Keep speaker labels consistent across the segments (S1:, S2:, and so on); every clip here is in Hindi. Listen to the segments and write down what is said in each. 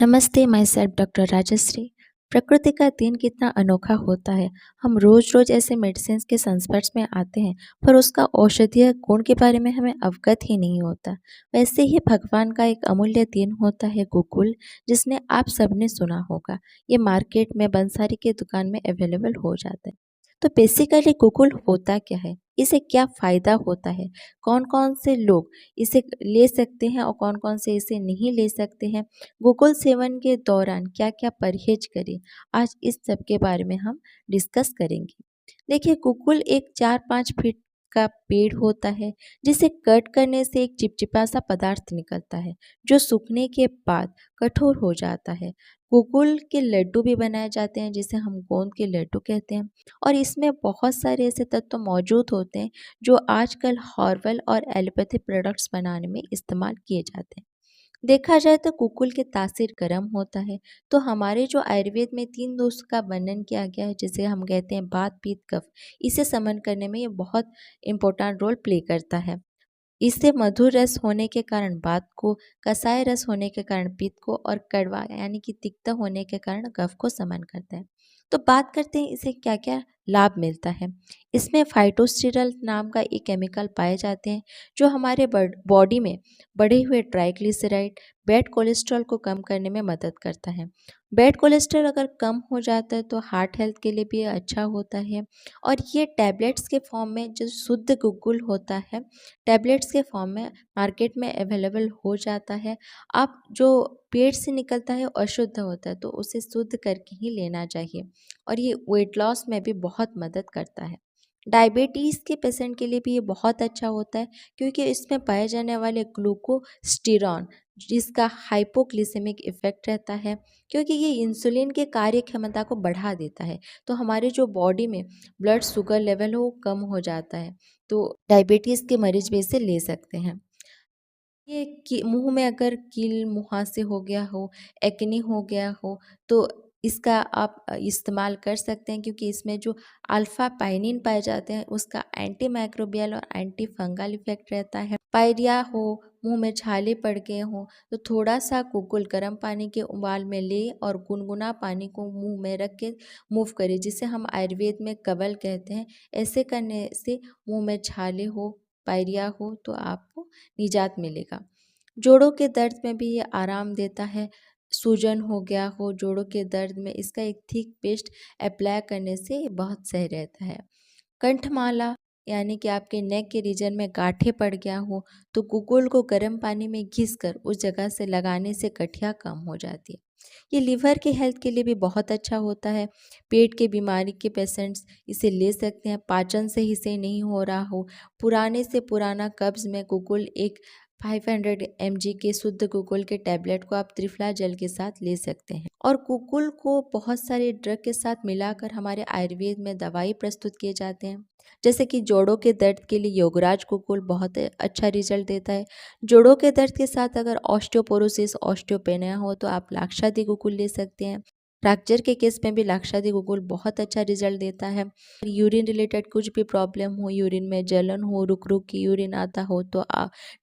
S1: नमस्ते, माई सेल्फ डॉक्टर राजश्री। प्रकृति का दिन कितना अनोखा होता है। हम रोज रोज ऐसे मेडिसिन के संस्पर्श में आते हैं, पर उसका औषधीय गुण के बारे में हमें अवगत ही नहीं होता। वैसे ही भगवान का एक अमूल्य दिन होता है गोकुल, जिसने आप सबने सुना होगा। ये मार्केट में बंसारी के दुकान में अवेलेबल हो जाता है। तो बेसिकली गोकुल होता क्या है, इसे क्या फायदा होता है, कौन कौन से लोग इसे ले सकते हैं और कौन कौन से इसे नहीं ले सकते हैं, गोकुल सेवन के दौरान क्या-क्या परहेज करें, आज इस सब के बारे में हम डिस्कस करेंगे। देखिए, गोकुल एक 4-5 फीट का पेड़ होता है, जिसे कट करने से एक चिपचिपा सा पदार्थ निकलता है, जो सूखने के बाद कठोर हो जाता है। गोकुल के लड्डू भी बनाए जाते हैं, जिसे हम गोंद के लड्डू कहते हैं, और इसमें बहुत सारे ऐसे तत्व मौजूद होते हैं, जो आजकल हर्बल और एलोपैथी प्रोडक्ट्स बनाने में इस्तेमाल किए जाते हैं। देखा जाए तो कुकुल के तासीर गर्म होता है। तो हमारे जो आयुर्वेद में 3 दोष का वर्णन किया गया है, जिसे हम कहते हैं वात पित्त कफ, इसे समन करने में ये बहुत इम्पोर्टेंट रोल प्ले करता है। इससे मधुर रस होने के कारण वात को, कसाय रस होने के कारण पित्त को, और कड़वा यानी कि तिक्ता होने के कारण कफ को समन करता है। तो बात करते हैं इसे क्या क्या लाभ मिलता है। इसमें फाइटोस्टेरल नाम का एक केमिकल पाए जाते हैं, जो हमारे बॉडी में बढ़े हुए ट्राइग्लिसराइड, बैड कोलेस्ट्रॉल को कम करने में मदद करता है। बैड कोलेस्ट्रॉल अगर कम हो जाता है तो हार्ट हेल्थ के लिए भी अच्छा होता है। और ये टैबलेट्स के फॉर्म में जो शुद्ध गुग्गुल होता है, टैबलेट्स के फॉर्म में मार्केट में अवेलेबल हो जाता है। आप जो पेट से निकलता है अशुद्ध होता है, तो उसे शुद्ध करके ही लेना चाहिए। और ये वेट लॉस में भी बहुत मदद करता है। डायबिटीज़ के पेशेंट के लिए भी ये बहुत अच्छा होता है, क्योंकि इसमें पाए जाने वाले ग्लूकोस्टिरॉन, जिसका हाइपोग्लिसेमिक इफेक्ट रहता है, क्योंकि ये इंसुलिन के कार्य क्षमता को बढ़ा देता है। तो हमारे जो बॉडी में ब्लड शुगर लेवल हो वो कम हो जाता है। तो डायबिटीज़ के मरीज भी इसे ले सकते हैं। ये कि मुँह में अगर कील मुहासे हो गया हो, एक्ने हो गया हो, तो इसका आप इस्तेमाल कर सकते हैं, क्योंकि इसमें जो अल्फ़ा पाइनिन पाए जाते हैं, उसका एंटी माइक्रोबियल और एंटी फंगल इफ़ेक्ट रहता है। पायरिया हो, मुँह में छाले पड़ गए हों, तो थोड़ा-सा कुकुल गर्म पानी के उबाल में लें और गुनगुना पानी को मुँह में रख के मूव करें, जिसे हम आयुर्वेद में कवल कहते हैं। ऐसे करने से मुँह में छाले हो, पायरिया हो, तो आपको निजात मिलेगा। जोड़ों के दर्द में भी ये आराम देता है। सूजन हो गया हो जोड़ों के दर्द में, इसका एक थिक पेस्ट अप्लाई करने से ये बहुत सही रहता है। कंठमाला यानी कि आपके नेक के रीजन में गांठें पड़ गया हो, तो गुगुल को गर्म पानी में घिसकर उस जगह से लगाने से गठिया कम हो जाती है। ये लीवर के हेल्थ के लिए भी बहुत अच्छा होता है। पेट के बीमारी के पेशेंट्स इसे ले सकते हैं। पाचन से ही सही नहीं हो रहा हो, पुराने से पुराना कब्ज में गुगुल एक 500 mg के शुद्ध गुगुल के टैबलेट को आप त्रिफला जल के साथ ले सकते हैं। और गुगुल को बहुत सारे ड्रग के साथ मिलाकर हमारे आयुर्वेद में दवाई प्रस्तुत किए जाते हैं। जैसे कि जोड़ों के दर्द के लिए योगराज गुगुल बहुत अच्छा रिजल्ट देता है। जोड़ों के दर्द के साथ अगर ऑस्टियोपोरोसिस, ऑस्टियोपेनिया हो, तो आप लाक्षादी गुगुल ले सकते हैं। फ्रैक्चर के केस में भी लाक्षादी गुगुल बहुत अच्छा रिजल्ट देता है। यूरिन रिलेटेड कुछ भी प्रॉब्लम हो, यूरिन में जलन हो, रुक रुक के यूरिन आता हो, तो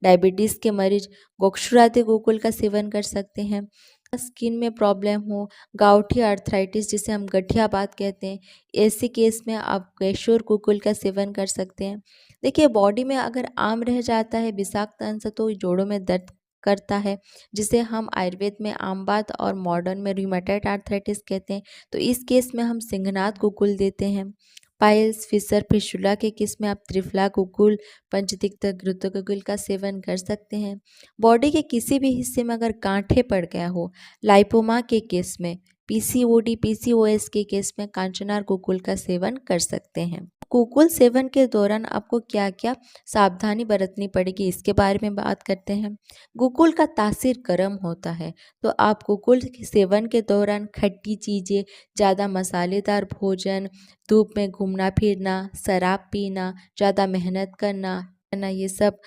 S1: डायबिटीज़ के मरीज गोक्षुरादि गुगुल का सेवन कर सकते हैं। स्किन में प्रॉब्लम हो, गाउठी आर्थराइटिस जिसे हम गठिया बात कहते हैं, ऐसे केस में आप कैश्योर गुगुल का सेवन कर सकते हैं। देखिए, बॉडी में अगर आम रह जाता है विषाक्त अंश, तो जोड़ों में दर्द करता है, जिसे हम आयुर्वेद में आमबात और मॉडर्न में रूमेटॉइड आर्थराइटिस कहते हैं। तो इस केस में हम सिंहनाथ गुगुल देते हैं। पाइल्स, फिशर, फिशुला के केस में आप त्रिफला गुगुल, पंचतिक्त घृत गुगुल का सेवन कर सकते हैं। बॉडी के किसी भी हिस्से में अगर गांठें पड़ गया हो, लाइपोमा के केस में, पीसीओडी, पीसीओएस के केस में कांचनार गुगुल का सेवन कर सकते हैं। गुगुल सेवन के दौरान आपको क्या क्या सावधानी बरतनी पड़ेगी, इसके बारे में बात करते हैं। गुगुल का तासीर गर्म होता है, तो आप गुगुल के सेवन के दौरान खट्टी चीज़ें, ज़्यादा मसालेदार भोजन, धूप में घूमना फिरना, शराब पीना, ज़्यादा मेहनत करना, ये सब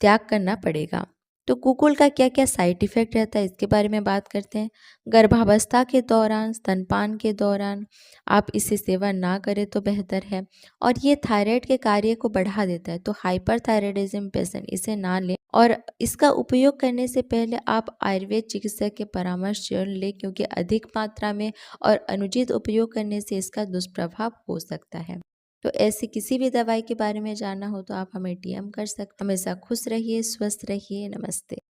S1: त्याग करना पड़ेगा। तो कुकुल का क्या-क्या साइड इफ़ेक्ट रहता है इसके बारे में बात करते हैं। गर्भावस्था के दौरान, स्तनपान के दौरान आप इसे सेवन ना करें तो बेहतर है और ये थायराइड के कार्य को बढ़ा देता है, तो हाइपरथायरायडिज़्म पेशेंट इसे ना लें और इसका उपयोग करने से पहले आप आयुर्वेद चिकित्सक के परामर्श ज़रूर लें क्योंकि अधिक मात्रा में और अनुचित उपयोग करने से इसका दुष्प्रभाव हो सकता है। तो ऐसी किसी भी दवाई के बारे में जानना हो तो आप हमें डीएम कर सकते हैं। हमेशा खुश रहिए, स्वस्थ रहिए। नमस्ते।